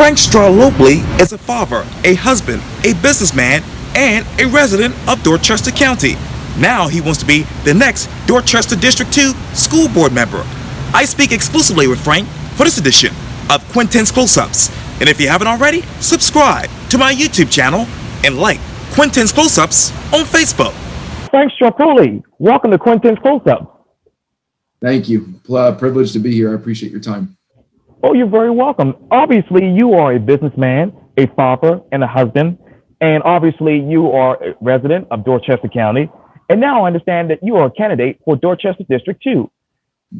Frank Staropoli is a father, a husband, a businessman, and a resident of Dorchester County. Now he wants to be the next Dorchester District 2 school board member. I speak exclusively with Frank for this edition of Quintin's Close-Ups. And if you haven't already, subscribe to my YouTube channel and like Quintin's Close-Ups on Facebook. Frank Staropoli, welcome to Quintin's Close-Ups. Thank you. Privileged to be here. I appreciate your time. Oh, you're very welcome. Obviously, you are a businessman, a father, and a husband. And obviously, you are a resident of Dorchester County. And now I understand that you are a candidate for Dorchester District 2.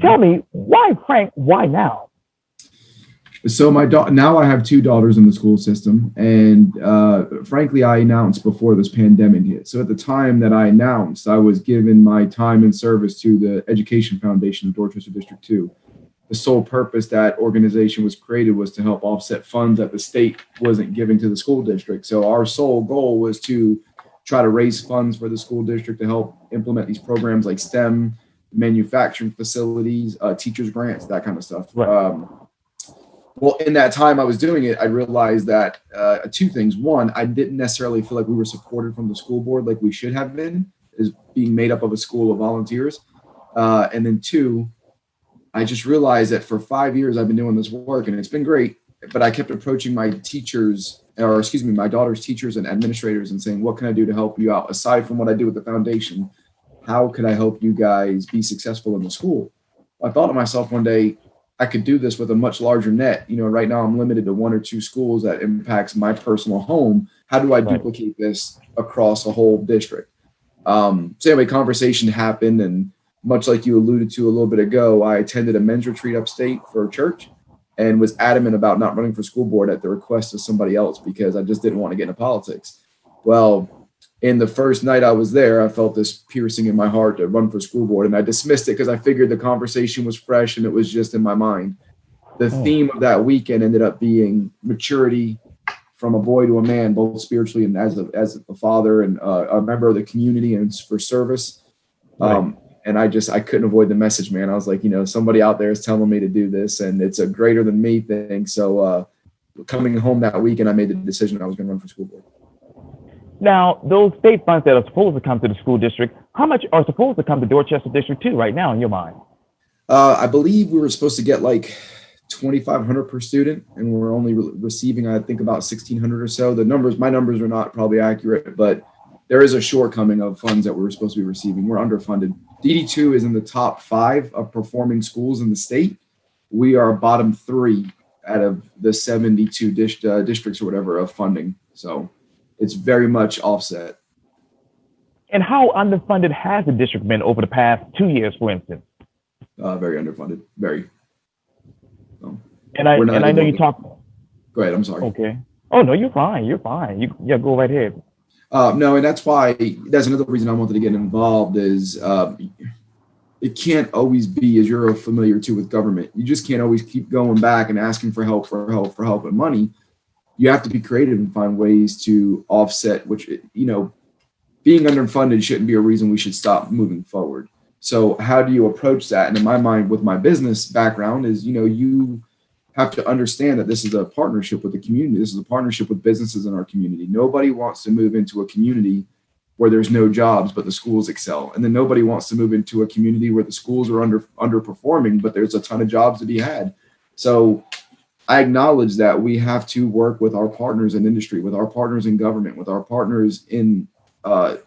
Tell me, why, Frank, why now? So now I have two daughters in the school system. And frankly, I announced before this pandemic hit. So at the time that I announced, I was given my time and service to the Education Foundation of Dorchester District 2. The sole purpose that organization was created was to help offset funds that the state wasn't giving to the school district. So our sole goal was to try to raise funds for the school district to help implement these programs like STEM, manufacturing facilities, teachers grants, that kind of stuff. Right. Well, in that time I was doing it, I realized that two things. One, I didn't necessarily feel like we were supported from the school board like we should have been, as being made up of a school of volunteers. And then two, I just realized that for 5 years I've been doing this work and it's been great, but I kept approaching my daughter's teachers and administrators and saying, what can I do to help you out? Aside from what I do with the foundation, how could I help you guys be successful in the school? I thought to myself one day, I could do this with a much larger net. You know, right now I'm limited to one or two schools that impacts my personal home. How do I duplicate this across a whole district? So anyway, conversation happened, and much like you alluded to a little bit ago, I attended a men's retreat upstate for a church and was adamant about not running for school board at the request of somebody else because I just didn't want to get into politics. Well, in the first night I was there, I felt this piercing in my heart to run for school board, and I dismissed it because I figured the conversation was fresh and it was just in my mind. The theme of that weekend ended up being maturity from a boy to a man, both spiritually and as a father and a member of the community and for service. And I couldn't avoid the message, man. I was like, somebody out there is telling me to do this, and it's a greater than me thing. So coming home that weekend, I made the decision I was going to run for school board. Now, those state funds that are supposed to come to the school district, how much are supposed to come to Dorchester District 2 right now in your mind? I believe we were supposed to get like $2,500 per student, and we're only receiving, I think, about $1,600 or so. My numbers are not probably accurate, but there is a shortcoming of funds that we were supposed to be receiving. We're underfunded. DD2 is in the top 5 of performing schools in the state. We are bottom 3 out of the 72 districts or whatever of funding. So it's very much offset. And how underfunded has the district been over the past 2 years, for instance? Very underfunded, very. So, and I know you talk. Go ahead, I'm sorry. Okay. Oh, no, you're fine. You're fine. Go right ahead. No, and that's another reason I wanted to get involved is it can't always be, as you're familiar too with government, you just can't always keep going back and asking for help and money. You have to be creative and find ways to offset, which, being underfunded shouldn't be a reason we should stop moving forward. So how do you approach that? And in my mind, with my business background is, you have to understand that this is a partnership with the community. This is a partnership with businesses in our community. Nobody wants to move into a community where there's no jobs, but the schools excel. And then nobody wants to move into a community where the schools are underperforming, but there's a ton of jobs to be had. So I acknowledge that we have to work with our partners in industry, with our partners in government, with our partners in the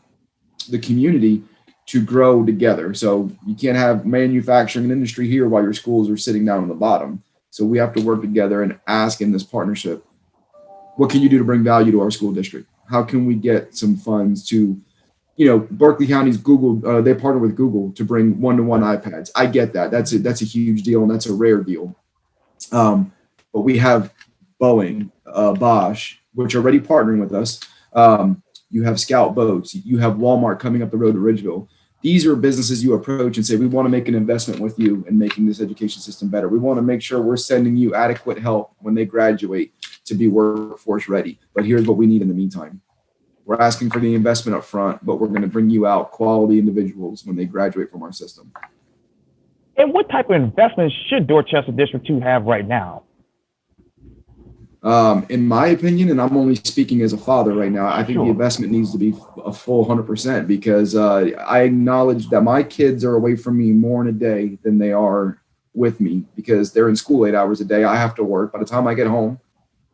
community to grow together. So you can't have manufacturing and industry here while your schools are sitting down on the bottom. So we have to work together and ask in this partnership, what can you do to bring value to our school district? How can we get some funds to, Berkeley County's Google, they partner with Google to bring one-to-one iPads. I get that. That's a huge deal, and that's a rare deal. But we have Boeing, Bosch, which are already partnering with us. You have Scout Boats. You have Walmart coming up the road to Ridgeville. These are businesses you approach and say, we want to make an investment with you in making this education system better. We want to make sure we're sending you adequate help when they graduate to be workforce ready. But here's what we need in the meantime. We're asking for the investment up front, but we're going to bring you out quality individuals when they graduate from our system. And what type of investments should Dorchester District 2 have right now? In my opinion, and I'm only speaking as a father right now, I think the Sure. investment needs to be a full 100% because I acknowledge that my kids are away from me more in a day than they are with me because they're in school 8 hours a day. I have to work. By the time I get home,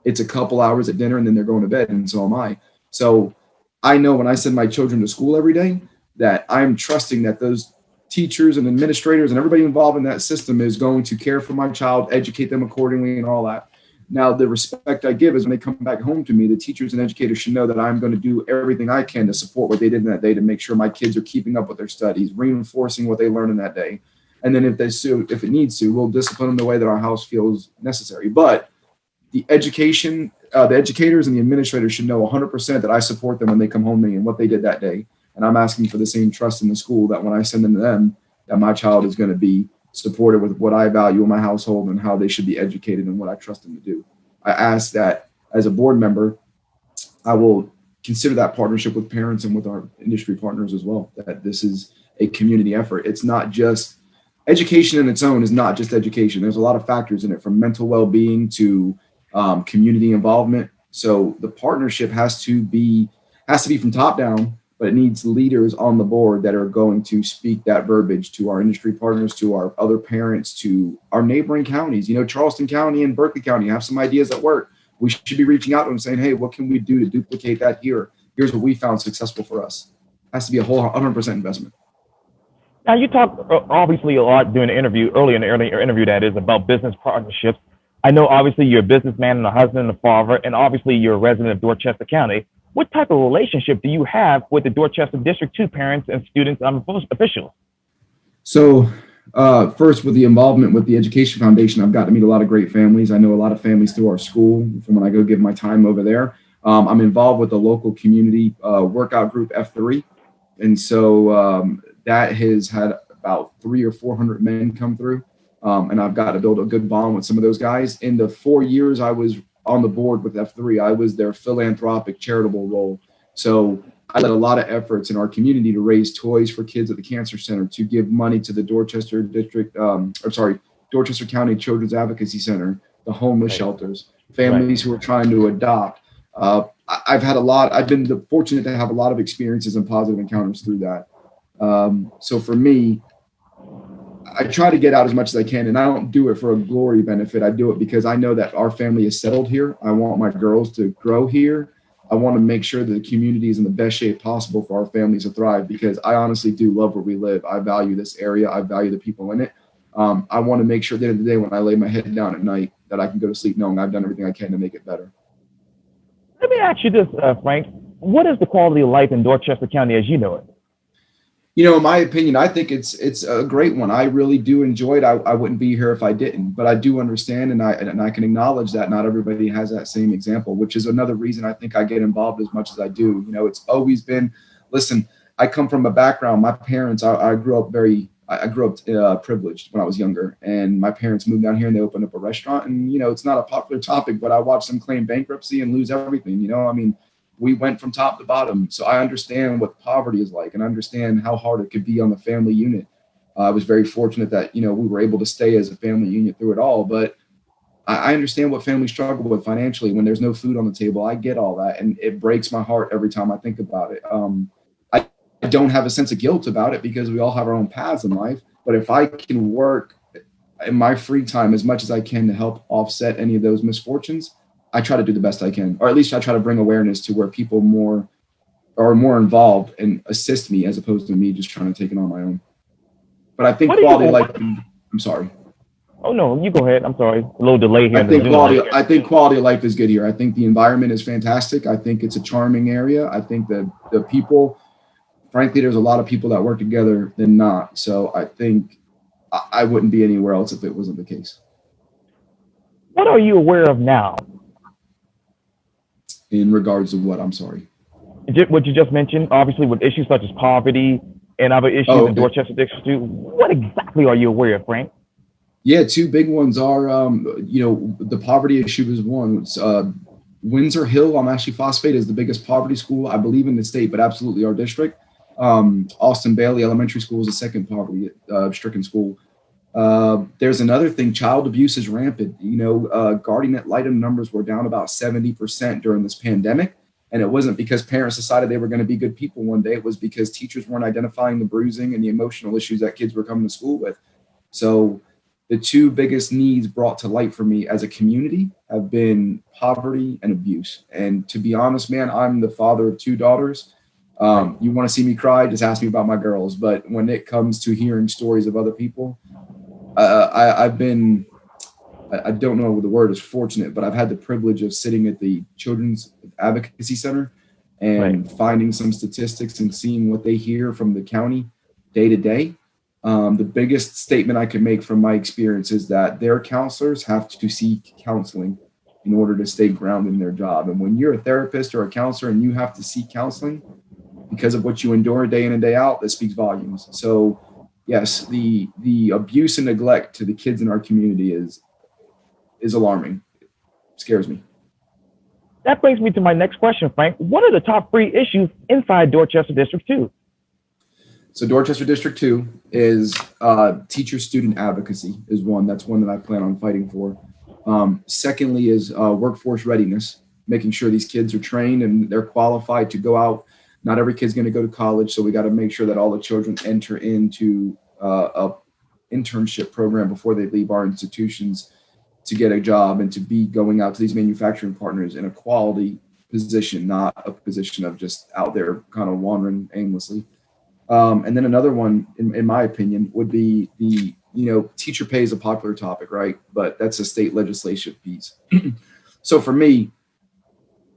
it's a couple hours at dinner and then they're going to bed, and so am I. So I know when I send my children to school every day that I'm trusting that those teachers and administrators and everybody involved in that system is going to care for my child, educate them accordingly, and all that. Now, the respect I give is when they come back home to me, the teachers and educators should know that I'm going to do everything I can to support what they did in that day to make sure my kids are keeping up with their studies, reinforcing what they learned in that day. And then if it needs to, we'll discipline them the way that our house feels necessary. But the educators and the administrators should know 100% that I support them when they come home to me and what they did that day. And I'm asking for the same trust in the school that when I send them to them, that my child is going to be supported with what I value in my household and how they should be educated and what I trust them to do. I ask that as a board member, I will consider that partnership with parents and with our industry partners as well, that this is a community effort. It's not just education in its own is not just education. There's a lot of factors in it, from mental well-being to community involvement. So the partnership has to be from top down, but it needs leaders on the board that are going to speak that verbiage to our industry partners, to our other parents, to our neighboring counties. You know, Charleston County and Berkeley County have some ideas that work. We should be reaching out to them saying, hey, what can we do to duplicate that here? Here's what we found successful for us. It has to be a whole 100% investment. Now, you talked obviously a lot during the interview, earlier in the earlier interview, that is about business partnerships. I know obviously you're a businessman and a husband and a father, and obviously you're a resident of Dorchester County. What type of relationship do you have with the Dorchester District 2 parents and students officials? So, first, with the involvement with the Education Foundation, I've got to meet a lot of great families. I know a lot of families through our school from when I go give my time over there. I'm involved with the local community workout group F3. And so that has had about 300 or 400 men come through. And I've got to build a good bond with some of those guys. In the 4 years I was on the board with F3, I was their philanthropic charitable role. So I led a lot of efforts in our community to raise toys for kids at the Cancer Center, to give money to the Dorchester District, Dorchester County Children's Advocacy Center, the homeless shelters, families who are trying to adopt. I've been fortunate to have a lot of experiences and positive encounters through that. So for me, I try to get out as much as I can, and I don't do it for a glory benefit. I do it because I know that our family is settled here. I want my girls to grow here. I want to make sure that the community is in the best shape possible for our families to thrive, because I honestly do love where we live. I value this area. I value the people in it. I want to make sure at the end of the day, when I lay my head down at night, that I can go to sleep knowing I've done everything I can to make it better. Let me ask you this, Frank. What is the quality of life in Dorchester County as you know it? You know, in my opinion, I think it's a great one. I really do enjoy it. I wouldn't be here if I didn't, but I do understand, and I can acknowledge that not everybody has that same example, which is another reason I think I get involved as much as I do. You know, it's always been, listen, I come from a background. My parents, I grew up privileged when I was younger, and my parents moved down here and they opened up a restaurant. And, you know, it's not a popular topic, but I watched them claim bankruptcy and lose everything. You know, I mean, we went from top to bottom. So I understand what poverty is like and understand how hard it could be on the family unit. I was very fortunate that, you know, we were able to stay as a family unit through it all. But I understand what families struggle with financially when there's no food on the table. I get all that. And it breaks my heart every time I think about it. I don't have a sense of guilt about it because we all have our own paths in life. But if I can work in my free time as much as I can to help offset any of those misfortunes, I try to do the best I can, or at least I try to bring awareness to where people are more involved and assist me as opposed to me just trying to take it on my own. But I think quality of life, I'm sorry. Oh, no, you go ahead. I'm sorry. A little delay here. I think quality of life is good here. I think the environment is fantastic. I think it's a charming area. I think that the people, frankly, there's a lot of people that work together than not. So I think I wouldn't be anywhere else if it wasn't the case. What are you aware of now? In regards to what? I'm sorry. What you just mentioned, obviously with issues such as poverty and other issues in Dorchester District 2. What exactly are you aware of, Frank? Yeah, two big ones are, the poverty issue is one. Windsor Hill on Ashley Phosphate is the biggest poverty school, I believe, in the state, but absolutely our district. Austin Bailey Elementary School is the second poverty stricken school. There's another thing, child abuse is rampant. Guardian ad litem numbers were down about 70% during this pandemic. And it wasn't because parents decided they were going to be good people one day. It was because teachers weren't identifying the bruising and the emotional issues that kids were coming to school with. So the two biggest needs brought to light for me as a community have been poverty and abuse. And to be honest, man, I'm the father of two daughters. You want to see me cry? Just ask me about my girls. But when it comes to hearing stories of other people, I've been, I don't know what the word is, fortunate, but I've had the privilege of sitting at the Children's Advocacy Center and finding some statistics and seeing what they hear from the county day to day. The biggest statement I can make from my experience is that their counselors have to seek counseling in order to stay grounded in their job. And when you're a therapist or a counselor and you have to seek counseling because of what you endure day in and day out, that speaks volumes. So yes, the abuse and neglect to the kids in our community is alarming. It scares me. That brings me to my next question, Frank. What are the top 3 issues inside Dorchester District 2? So Dorchester District 2 is teacher-student advocacy is one. That's one that I plan on fighting for. Secondly is workforce readiness, making sure these kids are trained and they're qualified to go out. Not every kid's going to go to college, so we got to make sure that all the children enter into a internship program before they leave our institutions to get a job and to be going out to these manufacturing partners in a quality position, not a position of just out there kind of wandering aimlessly. And then another one, in my opinion, would be teacher pay is a popular topic, right? But that's a state legislation piece. So for me,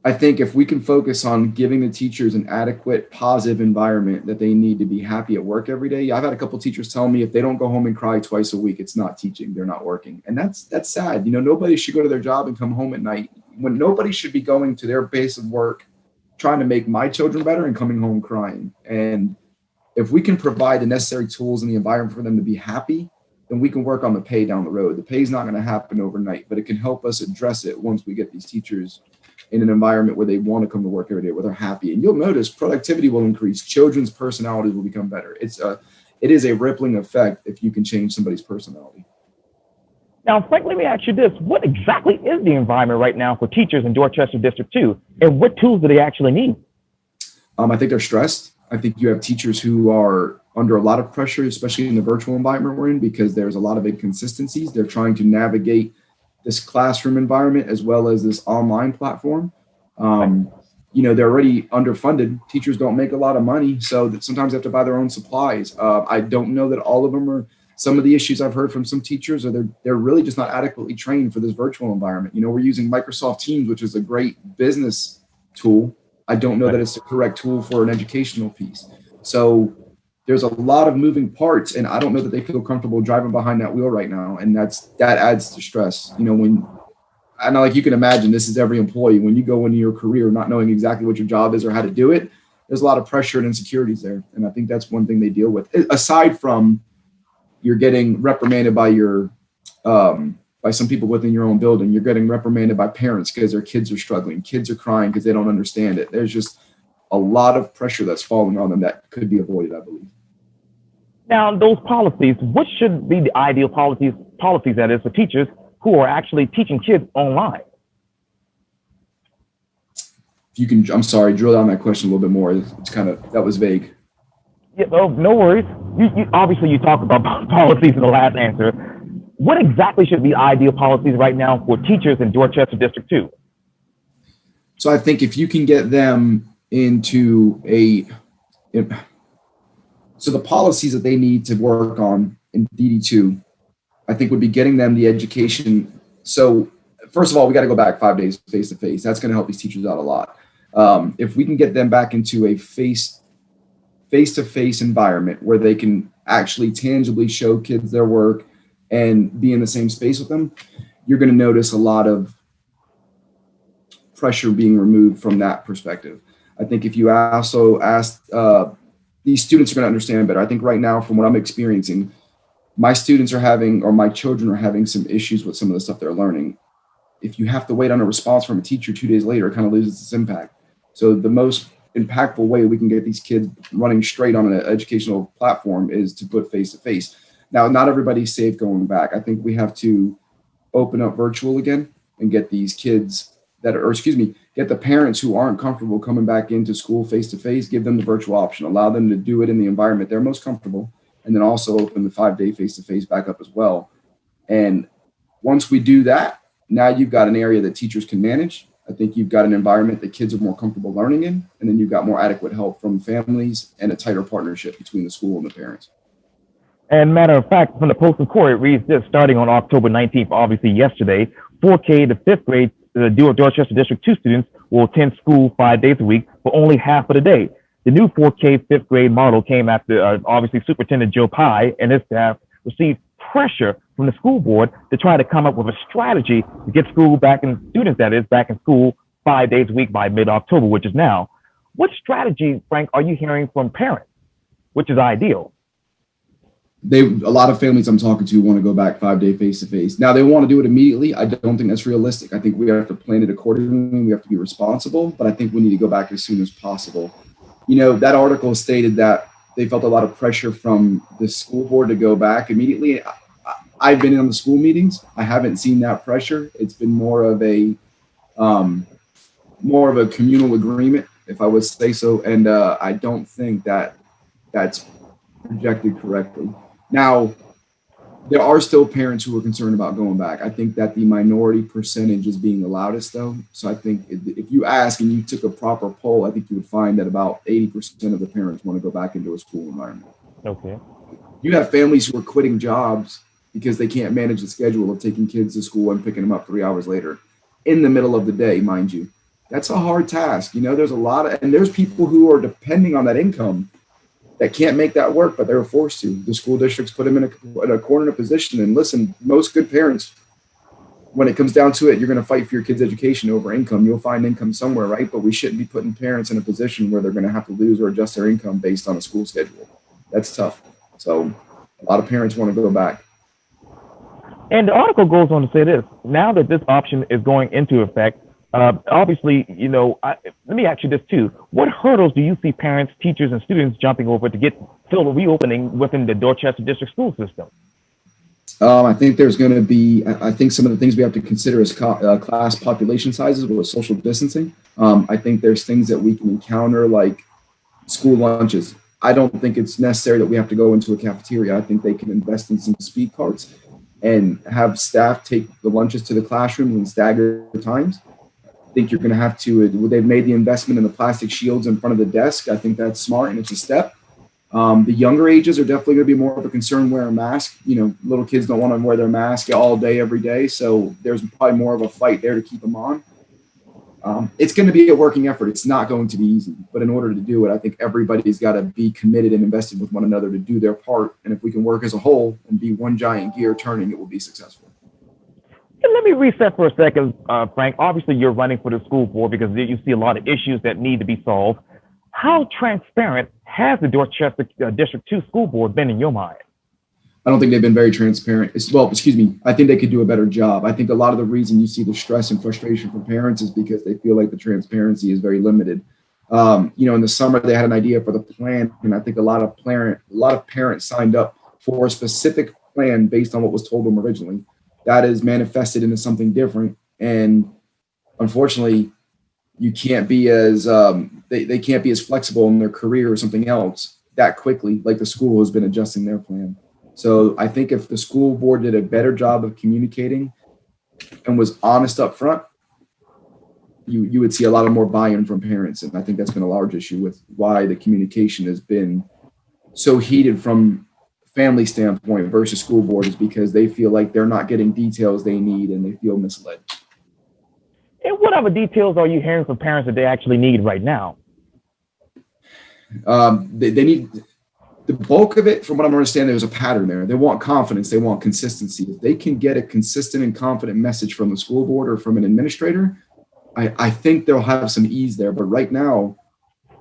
I think if we can focus on giving the teachers an adequate, positive environment that they need to be happy at work every day. I've had a couple of teachers tell me if they don't go home and cry twice a week, it's not teaching, they're not working. And that's sad. Nobody should go to their job and come home at night when nobody should be going to their base of work, trying to make my children better and coming home crying. And if we can provide the necessary tools and the environment for them to be happy, then we can work on the pay down the road. The pay is not going to happen overnight, but it can help us address it once we get these teachers in an environment where they want to come to work every day, where they're happy. And you'll notice productivity will increase. Children's personalities will become better. It is a rippling effect if you can change somebody's personality. Now, Frank, let me ask you this. What exactly is the environment right now for teachers in Dorchester District 2? And what tools do they actually need? I think they're stressed. I think you have teachers who are under a lot of pressure, especially in the virtual environment we're in, because there's a lot of inconsistencies. They're trying to navigate this classroom environment as well as this online platform. They're already underfunded. Teachers don't make a lot of money, so that sometimes they have to buy their own supplies. I don't know that all of them are. Some of the issues I've heard from some teachers are they're really just not adequately trained for this virtual environment. We're using Microsoft Teams, which is a great business tool. I don't know that it's the correct tool for an educational piece. So there's a lot of moving parts, and I don't know that they feel comfortable driving behind that wheel right now. And that adds to stress. Like you can imagine, this is every employee. When you go into your career not knowing exactly what your job is or how to do it, there's a lot of pressure and insecurities there. And I think that's one thing they deal with. Aside from you're getting reprimanded by by some people within your own building, you're getting reprimanded by parents because their kids are struggling. Kids are crying because they don't understand it. There's just a lot of pressure that's falling on them that could be avoided, I believe. Now, those policies, what should be the ideal policies that is for teachers who are actually teaching kids online? If you can, I'm sorry, drill down that question a little bit more. It's that was vague. Yeah, no worries. Obviously you talked about policies in the last answer. What exactly should be ideal policies right now for teachers in Dorchester District 2? So I think if you can get them into so the policies that they need to work on in DD2, I think would be getting them the education. So first of all, we got to go back 5 days face-to-face. That's going to help these teachers out a lot. If we can get them back into a face-to-face environment where they can actually tangibly show kids their work and be in the same space with them, you're going to notice a lot of pressure being removed from that perspective. I think if you also ask, these students are going to understand better. I think right now, from what I'm experiencing, my students are having, or my children are having some issues with some of the stuff they're learning. If you have to wait on a response from a teacher 2 days later, it kind of loses its impact. So the most impactful way we can get these kids running straight on an educational platform is to put face-to-face. Now, not everybody's safe going back. I think we have to open up virtual again and get these kids get the parents who aren't comfortable coming back into school face to face, give them the virtual option, allow them to do it in the environment they're most comfortable, and then also open the 5-day face to face back up as well. And once we do that, now you've got an area that teachers can manage. I think you've got an environment that kids are more comfortable learning in, and then you've got more adequate help from families and a tighter partnership between the school and the parents. And matter of fact, from the Post and Court, it reads this: starting on October 19th, obviously yesterday, 4K to 5th grade Dorchester District 2 students will attend school 5 days a week for only half of the day. The new 4K 5th grade model came after obviously Superintendent Joe Pye and his staff received pressure from the school board to try to come up with a strategy to get school back in, students that is, back in school 5 days a week by mid-October, which is now. What strategy, Frank, are you hearing from parents, which is ideal? A lot of families I'm talking to want to go back 5-day face-to-face. Now, they want to do it immediately. I don't think that's realistic. I think we have to plan it accordingly. We have to be responsible, but I think we need to go back as soon as possible. You know, that article stated that they felt a lot of pressure from the school board to go back immediately. I've been in on the school meetings. I haven't seen that pressure. It's been more of a communal agreement, if I would say so. And I don't think that that's projected correctly. Now, there are still parents who are concerned about going back. I think that the minority percentage is being the loudest, though. So I think if you ask and you took a proper poll, I think you would find that about 80% of the parents want to go back into a school environment. Okay. You have families who are quitting jobs because they can't manage the schedule of taking kids to school and picking them up 3 hours later in the middle of the day, mind you. That's a hard task. You know, there's people who are depending on that income that can't make that work, but they're forced to. The school districts put them in a corner position. And listen, most good parents, when it comes down to it, you're going to fight for your kids' education over income. You'll find income somewhere, right? But we shouldn't be putting parents in a position where they're going to have to lose or adjust their income based on a school schedule. That's tough. So a lot of parents want to go back. And the article goes on to say this: now that this option is going into effect, obviously, you know, let me ask you this too. What hurdles do you see parents, teachers, and students jumping over to get still a reopening within the Dorchester District school system? I think there's going to be, I think some of the things we have to consider is class population sizes with social distancing. I think there's things that we can encounter like school lunches. I don't think it's necessary that we have to go into a cafeteria. I think they can invest in some speed carts and have staff take the lunches to the classrooms in staggered times. I think you're going to have to, they've made the investment in the plastic shields in front of the desk. I think that's smart and it's a step. The younger ages are definitely going to be more of a concern wearing a mask. You know, little kids don't want to wear their mask all day, every day. So there's probably more of a fight there to keep them on. It's going to be a working effort. It's not going to be easy, but in order to do it, I think everybody's got to be committed and invested with one another to do their part. And if we can work as a whole and be one giant gear turning, it will be successful. And let me reset for a second, Frank. Obviously, you're running for the school board because you see a lot of issues that need to be solved. How transparent has the Dorchester District 2 school board been in your mind? I don't think they've been very transparent. I think they could do a better job. I think a lot of the reason you see the stress and frustration from parents is because they feel like the transparency is very limited. You know, in the summer, they had an idea for the plan, and I think a lot of parents signed up for a specific plan based on what was told them originally. That is manifested into something different. And unfortunately, you can't be as, they can't be as flexible in their career or something else that quickly, like the school has been adjusting their plan. So I think if the school board did a better job of communicating and was honest up front, you would see a lot of more buy-in from parents. And I think that's been a large issue with why the communication has been so heated from family standpoint versus school board, is because they feel like they're not getting details they need and they feel misled. And what other details are you hearing from parents that they actually need right now? They need the bulk of it. From what I'm understanding, there's a pattern there. They want confidence. They want consistency. If they can get a consistent and confident message from the school board or from an administrator, I think they'll have some ease there. But right now,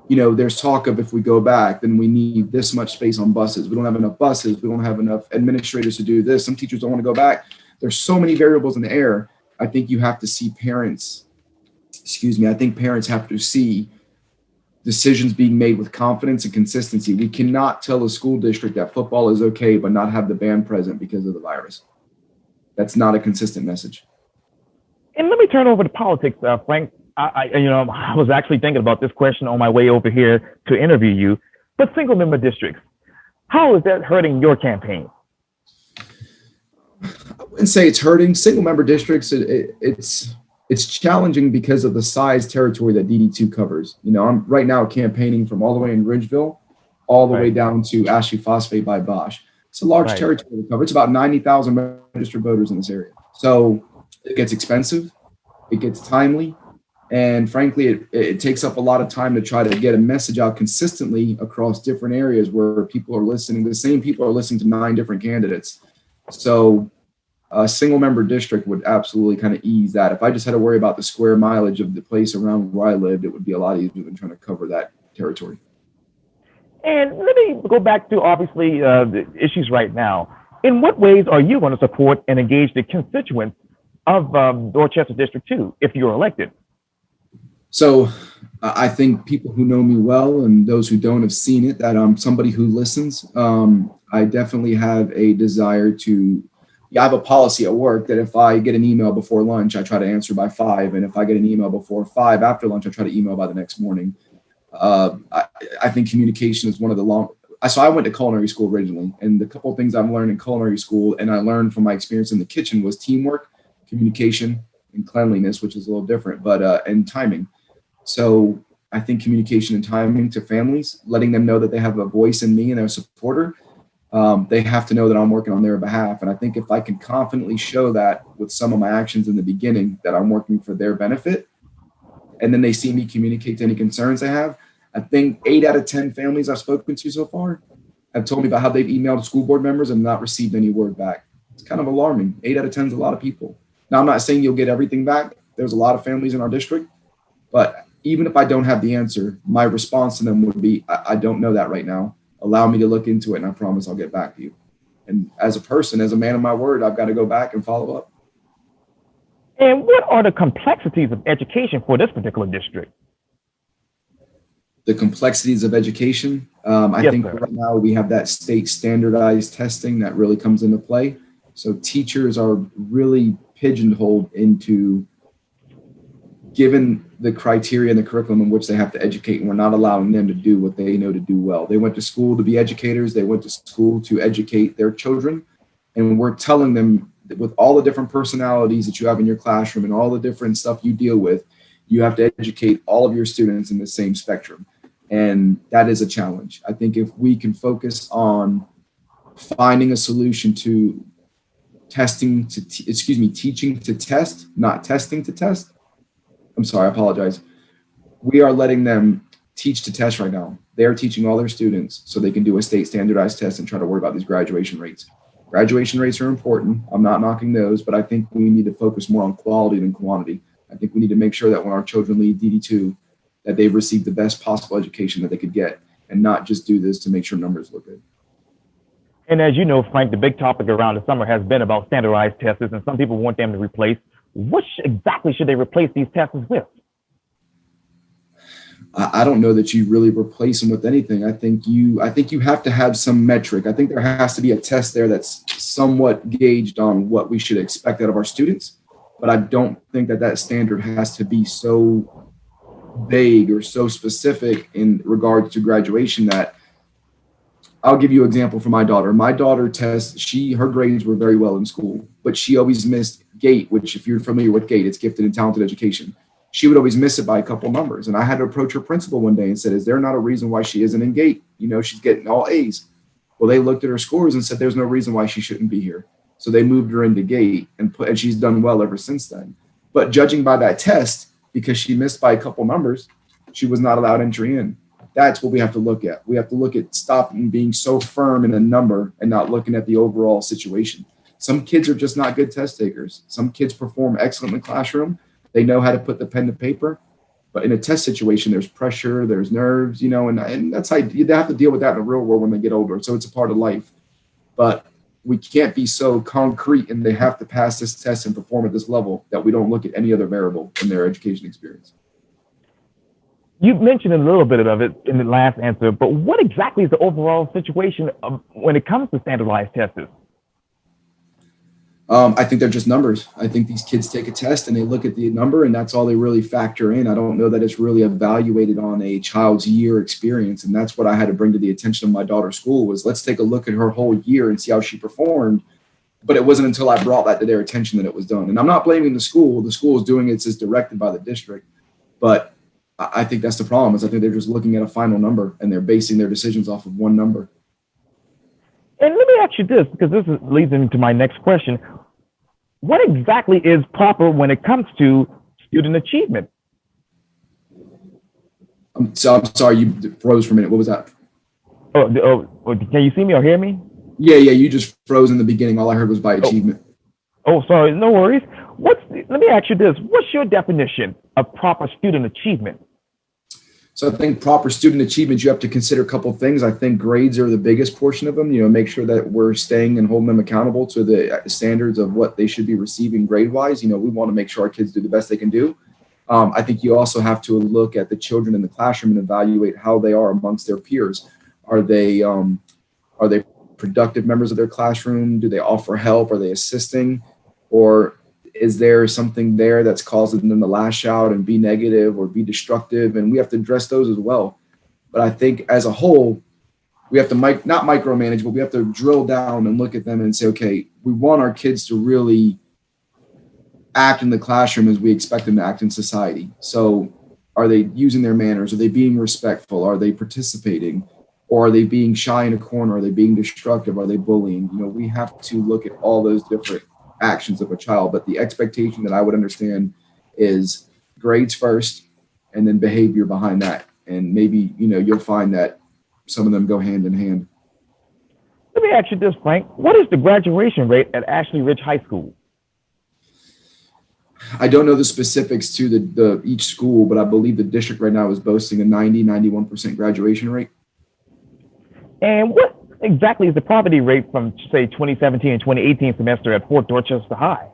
you know, there's talk of if we go back, then we need this much space on buses. We don't have enough buses. We don't have enough administrators to do this. Some teachers don't want to go back. There's so many variables in the air. I think you have to see parents, I think parents have to see decisions being made with confidence and consistency. We cannot tell a school district that football is okay, but not have the band present because of the virus. That's not a consistent message. And let me turn over to politics, Frank. I was actually thinking about this question on my way over here to interview you. But single member districts, how is that hurting your campaign? I wouldn't say it's hurting. Single member districts, it's challenging because of the size territory that DD2 covers. I'm right now campaigning from all the way in Ridgeville, all the way down to Ashley Phosphate by Bosch. It's a large territory to cover. It's about 90,000 registered voters in this area. So it gets expensive, it gets timely, and frankly, it takes up a lot of time to try to get a message out consistently across different areas where people are listening. The same people are listening to 9 different candidates. So a single member district would absolutely kind of ease that. If I just had to worry about the square mileage of the place around where I lived, it would be a lot easier than trying to cover that territory. And let me go back to obviously the issues right now. In what ways are you going to support and engage the constituents of Dorchester District 2 if you're elected? So I think people who know me well and those who don't have seen it, that I'm somebody who listens. I definitely have a desire to, I have a policy at work that if I get an email before lunch, I try to answer by 5. And if I get an email before 5 after lunch, I try to email by the next morning. I think communication is one of the so I went to culinary school originally, and the couple of things I've learned in culinary school and I learned from my experience in the kitchen was teamwork, communication, and cleanliness, which is a little different, but and timing. So I think communication and timing to families, letting them know that they have a voice in me and they're a supporter. They have to know that I'm working on their behalf. And I think if I can confidently show that with some of my actions in the beginning, that I'm working for their benefit, and then they see me communicate to any concerns they have, I think 8 out of 10 families I've spoken to so far have told me about how they've emailed school board members and not received any word back. It's kind of alarming. 8 out of 10 is a lot of people. Now, I'm not saying you'll get everything back. There's a lot of families in our district, but even if I don't have the answer, my response to them would be, I don't know that right now. Allow me to look into it, and I promise I'll get back to you. And as a person, as a man of my word, I've got to go back and follow up. And what are the complexities of education for this particular district? The complexities of education. I think right now we have that state standardized testing that really comes into play. So teachers are really pigeonholed into given the criteria and the curriculum in which they have to educate, and we're not allowing them to do what they know to do well. They went to school to be educators. They went to school to educate their children. And we're telling them that with all the different personalities that you have in your classroom and all the different stuff you deal with, you have to educate all of your students in the same spectrum. And that is a challenge. I think if we can focus on finding a solution to teaching to test, not testing to test. I'm sorry, I apologize. We are letting them teach to test right now. They are teaching all their students so they can do a state standardized test and try to worry about these graduation rates. Graduation rates are important. I'm not knocking those, but I think we need to focus more on quality than quantity. I think we need to make sure that when our children leave DD2, that they've received the best possible education that they could get, and not just do this to make sure numbers look good. And as you know, Frank, the big topic around the summer has been about standardized tests, and some people want them to replace. What exactly should they replace these tests with? I don't know that you really replace them with anything. I think you have to have some metric. I think there has to be a test there that's somewhat gauged on what we should expect out of our students. But I don't think that standard has to be so vague or so specific in regards to graduation that I'll give you an example for my daughter. My daughter her grades were very well in school, but she always missed GATE, which if you're familiar with GATE, it's gifted and talented education. She would always miss it by a couple numbers. And I had to approach her principal one day and said, is there not a reason why she isn't in GATE? She's getting all A's. Well, they looked at her scores and said, there's no reason why she shouldn't be here. So they moved her into GATE and she's done well ever since then. But judging by that test, because she missed by a couple numbers, she was not allowed entry in. That's what we have to look at. We have to look at stopping being so firm in a number and not looking at the overall situation. Some kids are just not good test takers. Some kids perform excellent in the classroom. They know how to put the pen to paper. But in a test situation, there's pressure, there's nerves, and that's how you have to deal with that in the real world when they get older. So it's a part of life. But we can't be so concrete and they have to pass this test and perform at this level that we don't look at any other variable in their education experience. You mentioned a little bit of it in the last answer, but what exactly is the overall situation when it comes to standardized tests? I think they're just numbers. I think these kids take a test and they look at the number and that's all they really factor in. I don't know that it's really evaluated on a child's year experience. And that's what I had to bring to the attention of my daughter's school was let's take a look at her whole year and see how she performed. But it wasn't until I brought that to their attention that it was done. And I'm not blaming the school. The school is doing it as directed by the district. But I think that's the problem is I think they're just looking at a final number and they're basing their decisions off of one number. And let me ask you this, because leads into my next question. What exactly is proper when it comes to student achievement? I'm sorry, you froze for a minute. What was that? Can you see me or hear me? Yeah, you just froze in the beginning. All I heard was by achievement. Oh, sorry, no worries. Let me ask you this. What's your definition of proper student achievement? So I think proper student achievement, you have to consider a couple of things. I think grades are the biggest portion of them. Make sure that we're staying and holding them accountable to the standards of what they should be receiving grade-wise. We want to make sure our kids do the best they can do. I think you also have to look at the children in the classroom and evaluate how they are amongst their peers. Are they productive members of their classroom? Do they offer help? Are they assisting? Or is there something there that's causing them to lash out and be negative or be destructive? And we have to address those as well. But I think as a whole, we have to not micromanage, but we have to drill down and look at them and say, okay, we want our kids to really act in the classroom as we expect them to act in society. So are they using their manners? Are they being respectful? Are they participating? Or are they being shy in a corner? Are they being destructive? Are they bullying? We have to look at all those different actions of a child, but the expectation that I would understand is grades first and then behavior behind that. And maybe, you'll find that some of them go hand in hand. Let me ask you this, Frank. What is the graduation rate at Ashley Ridge High School? I don't know the specifics to the each school, but I believe the district right now is boasting a 91% graduation rate. And what exactly is the poverty rate from, say, 2017 and 2018 semester at Fort Dorchester High?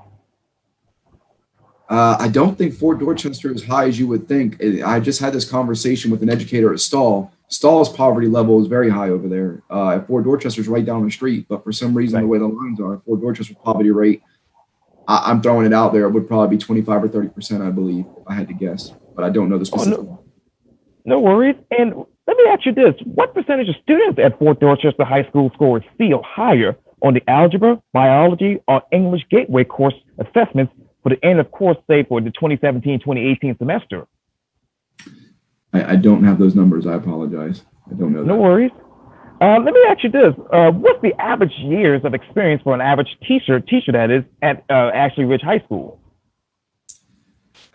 I don't think Fort Dorchester is as high as you would think. I just had this conversation with an educator at Stall. Stall's poverty level is very high over there. Fort Dorchester's right down the street, but for some reason, the way the lines are, Fort Dorchester's poverty rate, I'm throwing it out there, it would probably be 25 or 30%, I believe, if I had to guess. But I don't know the specifics. No worries. And let me ask you this. What percentage of students at Fort Dorchester High School scores feel higher on the algebra, biology, or English gateway course assessments for the end of course, say, for the 2017-2018 semester? I don't have those numbers. I apologize. I don't know. No worries. Let me ask you this. What's the average years of experience for an average teacher that is, at Ashley Ridge High School?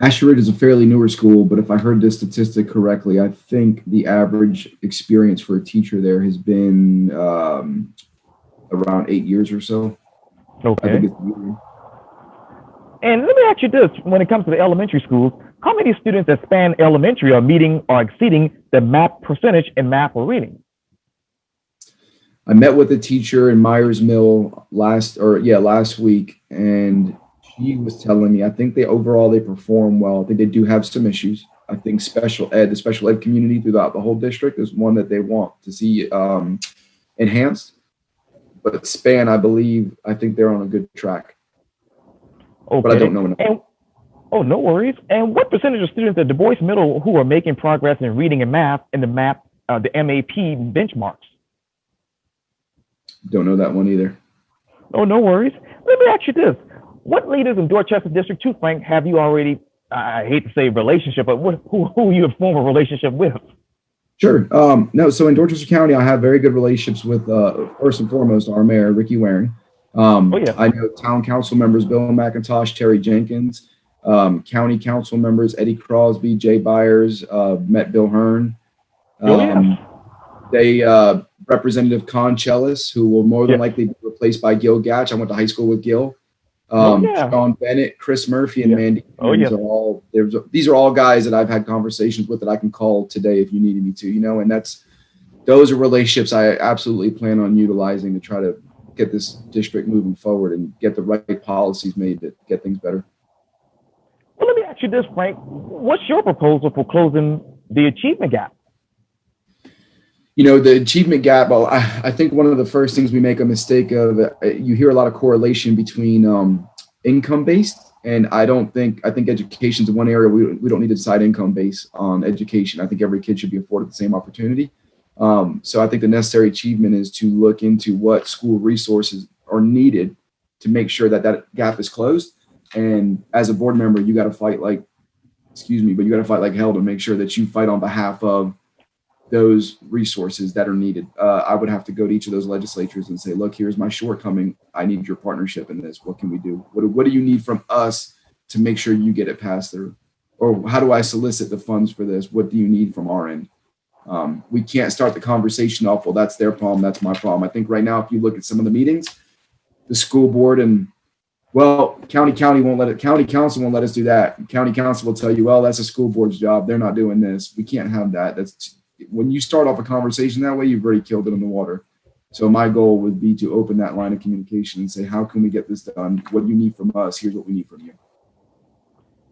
Ashley Ridge is a fairly newer school, but if I heard this statistic correctly, I think the average experience for a teacher there has been around 8 years or so. Okay. I think it's and let me ask you this. When it comes to the elementary schools, how many students that span elementary are meeting or exceeding the MAP percentage in math or reading? I met with a teacher in Myers Mill last week, and she was telling me, I think they perform well. I think they do have some issues. I think the special ed community throughout the whole district is one that they want to see enhanced. But span, I think they're on a good track. Okay. But I don't know enough. No worries. And what percentage of students at Du Bois Middle who are making progress in reading and math in the MAP benchmarks? Don't know that one either. Oh, no worries. Let me ask you this. What leaders in Dorchester District 2, Frank, have you already, I hate to say relationship, but who you have formed a relationship with? Sure. So in Dorchester County, I have very good relationships with, first and foremost, our mayor, Ricky Waring. I know town council members, Bill McIntosh, Terry Jenkins, county council members, Eddie Crosby, Jay Byers, met Bill Hearn. Representative Con Chellis, who will more than likely be replaced by Gil Gatch. I went to high school with Gil. Sean Bennett, Chris Murphy, and Mandy. These are all guys that I've had conversations with that I can call today if you needed me to, and those are relationships I absolutely plan on utilizing to try to get this district moving forward and get the right policies made to get things better. Well, let me ask you this, Frank. What's your proposal for closing the achievement gap? The achievement gap, well, I think one of the first things we make a mistake of, you hear a lot of correlation between income-based, and I think education is one area we don't need to decide income-based on education. I think every kid should be afforded the same opportunity. So I think the necessary achievement is to look into what school resources are needed to make sure that gap is closed. And as a board member, you got to fight like hell to make sure that you fight on behalf of those resources that are needed. I would have to go to each of those legislatures and say, look, here's my shortcoming. I need your partnership in this. What can we do? What do you need from us to make sure you get it passed through? Or how do I solicit the funds for this? What do you need from our end? We can't start the conversation off, well, that's their problem, that's my problem. I think right now, if you look at some of the meetings, the school board and, well, county council won't let us do that. County council will tell you, well, that's a school board's job. They're not doing this. We can't have that. When you start off a conversation that way, you've already killed it in the water. So my goal would be to open that line of communication and say, how can we get this done? What do you need from us? Here's what we need from you.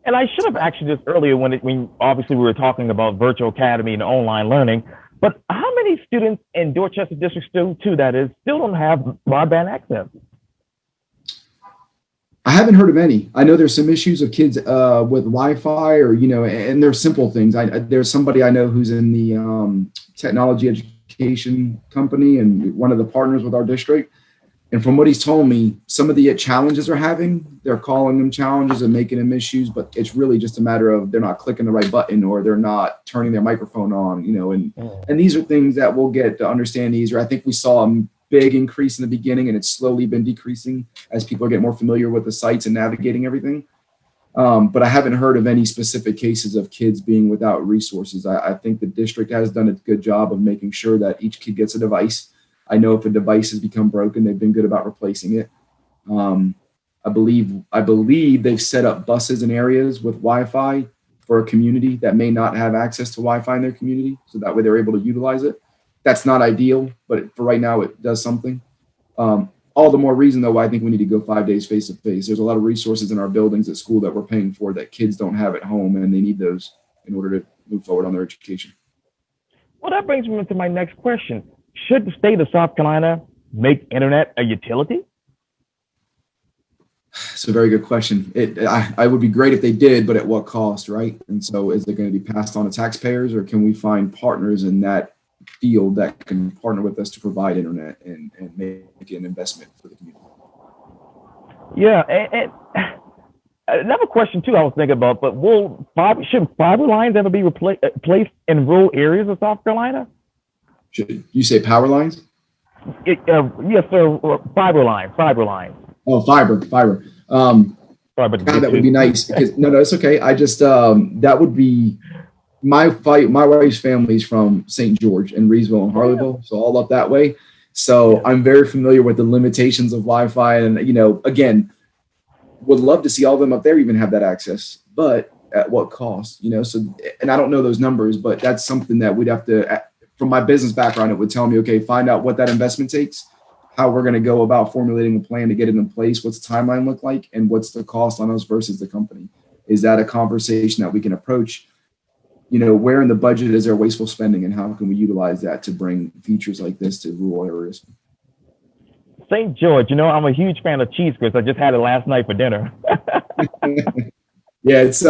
And I should have asked you this earlier when obviously we were talking about virtual academy and online learning, but how many students in Dorchester District still don't have broadband access? I haven't heard of any. I know there's some issues of kids with Wi-Fi or, and there's simple things. There's somebody I know who's in the technology education company and one of the partners with our district. And from what he's told me, some of the challenges they're having, they're calling them challenges and making them issues, but it's really just a matter of they're not clicking the right button or they're not turning their microphone on, and these are things that we'll get to understand easier. I think we saw a big increase in the beginning and it's slowly been decreasing as people are getting more familiar with the sites and navigating everything. But I haven't heard of any specific cases of kids being without resources. I think the district has done a good job of making sure that each kid gets a device. I know if a device has become broken, they've been good about replacing it. I believe they've set up buses in areas with Wi-Fi for a community that may not have access to Wi-Fi in their community. So that way they're able to utilize it. That's not ideal, but for right now, it does something. All the more reason, though, why I think we need to go 5 days face to face. There's a lot of resources in our buildings at school that we're paying for that kids don't have at home, and they need those in order to move forward on their education. Well, that brings me to my next question. Should the state of South Carolina make internet a utility? It's a very good question. I would be great if they did, but at what cost, right? And so is it going to be passed on to taxpayers, or can we find partners in that field that can partner with us to provide internet and make an investment for the community? Yeah, and another question too I was thinking about, but should fiber lines ever be placed in rural areas of South Carolina? Should you say power lines? Yes, sir. Fiber line. Oh, fiber. God, that would be nice. Because, no, it's okay. I just that would be my wife's family's from St. George and Reesville and Harleyville, so all up that way. So I'm very familiar with the limitations of Wi-Fi, and again, would love to see all of them up there even have that access, but at what cost? So, and I don't know those numbers, but that's something that we'd have to. From my business background, it would tell me, okay, find out what that investment takes, how we're going to go about formulating a plan to get it in place, what's the timeline look like, and what's the cost on us versus the company. Is that a conversation that we can approach? Where in the budget is there wasteful spending, and how can we utilize that to bring features like this to rural areas? St. George, I'm a huge fan of cheese curds. I just had it last night for dinner. Yeah, it's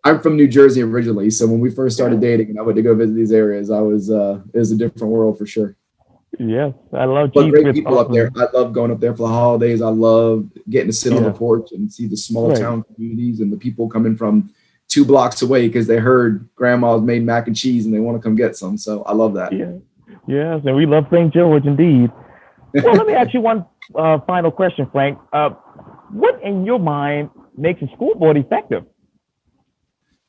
I'm from New Jersey originally, so when we first started dating and I went to go visit these areas, it was a different world for sure. Yes, I love but cheese great curds. people up there. I love going up there for the holidays. I love getting to sit on the porch and see the small town communities and the people coming from 2 blocks away because they heard grandma's made mac and cheese and they want to come get some. So I love that. Yeah. Yes, and we love St. George indeed. Well, let me ask you one final question, Frank. What in your mind makes a school board effective?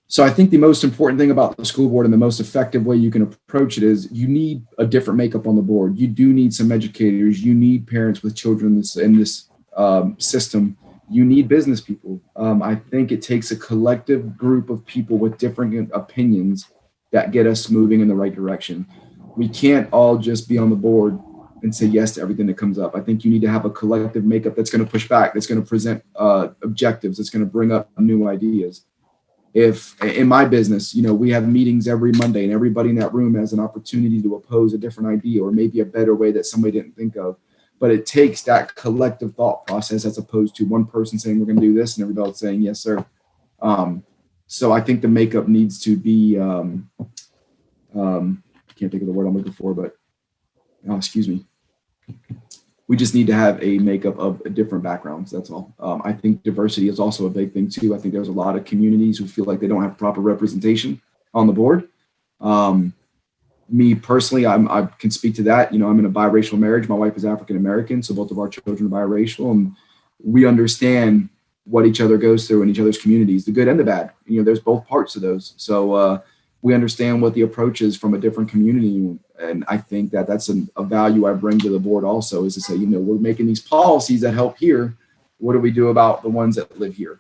So I think the most important thing about the school board and the most effective way you can approach it is you need a different makeup on the board. You do need some educators. You need parents with children in this system. You need business people. I think it takes a collective group of people with different opinions that get us moving in the right direction. We can't all just be on the board and say yes to everything that comes up. I think you need to have a collective makeup that's going to push back, that's going to present objectives, that's going to bring up new ideas. if in my business, we have meetings every Monday and everybody in that room has an opportunity to oppose a different idea or maybe a better way that somebody didn't think of. But it takes that collective thought process as opposed to one person saying we're going to do this and everybody else saying yes, sir. So I think the makeup needs to be, I can't think of the word I'm looking for, but excuse me. We just need to have a makeup of different backgrounds. That's all. I think diversity is also a big thing too. I think there's a lot of communities who feel like they don't have proper representation on the board. Me personally, I can speak to that. I'm in a biracial marriage. My wife is African American, so both of our children are biracial, and we understand what each other goes through in each other's communities, the good and the bad. There's both parts of those. So we understand what the approach is from a different community. And I think that that's a value I bring to the board also, is to say, we're making these policies that help here. What do we do about the ones that live here?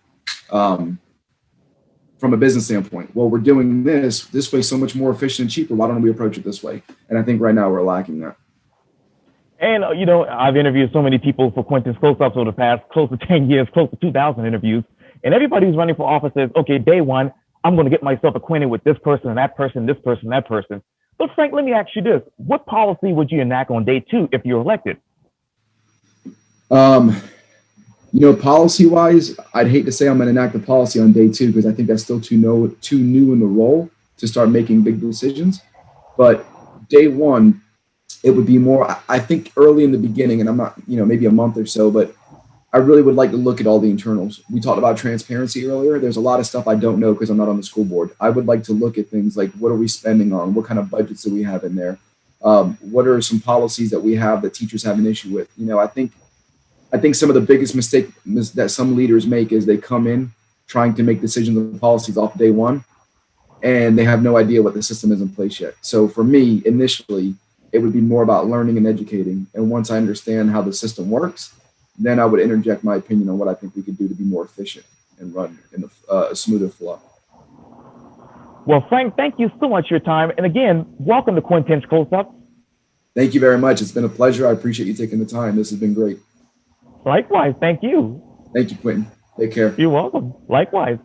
From a business standpoint, well, we're doing this way so much more efficient and cheaper. Why don't we approach it this way? And I think right now we're lacking that. And, I've interviewed so many people for Quintin's Close-Ups over the past close to 10 years, close to 2,000 interviews. And everybody who's running for office says, okay, day one, I'm going to get myself acquainted with this person and that person, this person, that person. But Frank, let me ask you this. What policy would you enact on day two if you're elected? Policy-wise, I'd hate to say I'm going to enact a policy on day two because I think that's still too new in the role to start making big decisions. But day one, it would be more, I think early in the beginning, and I'm not, maybe a month or so, but I really would like to look at all the internals. We talked about transparency earlier. There's a lot of stuff I don't know because I'm not on the school board. I would like to look at things like, what are we spending on? What kind of budgets do we have in there? What are some policies that we have that teachers have an issue with? I think some of the biggest mistake that some leaders make is they come in trying to make decisions on policies off day one, and they have no idea what the system is in place yet. So for me, initially, it would be more about learning and educating. And once I understand how the system works, then I would interject my opinion on what I think we could do to be more efficient and run in a smoother flow. Well, Frank, thank you so much for your time. And again, welcome to Quintin's Close-Up. Thank you very much. It's been a pleasure. I appreciate you taking the time. This has been great. Likewise. Thank you. Thank you, Quintin. Take care. You're welcome. Likewise.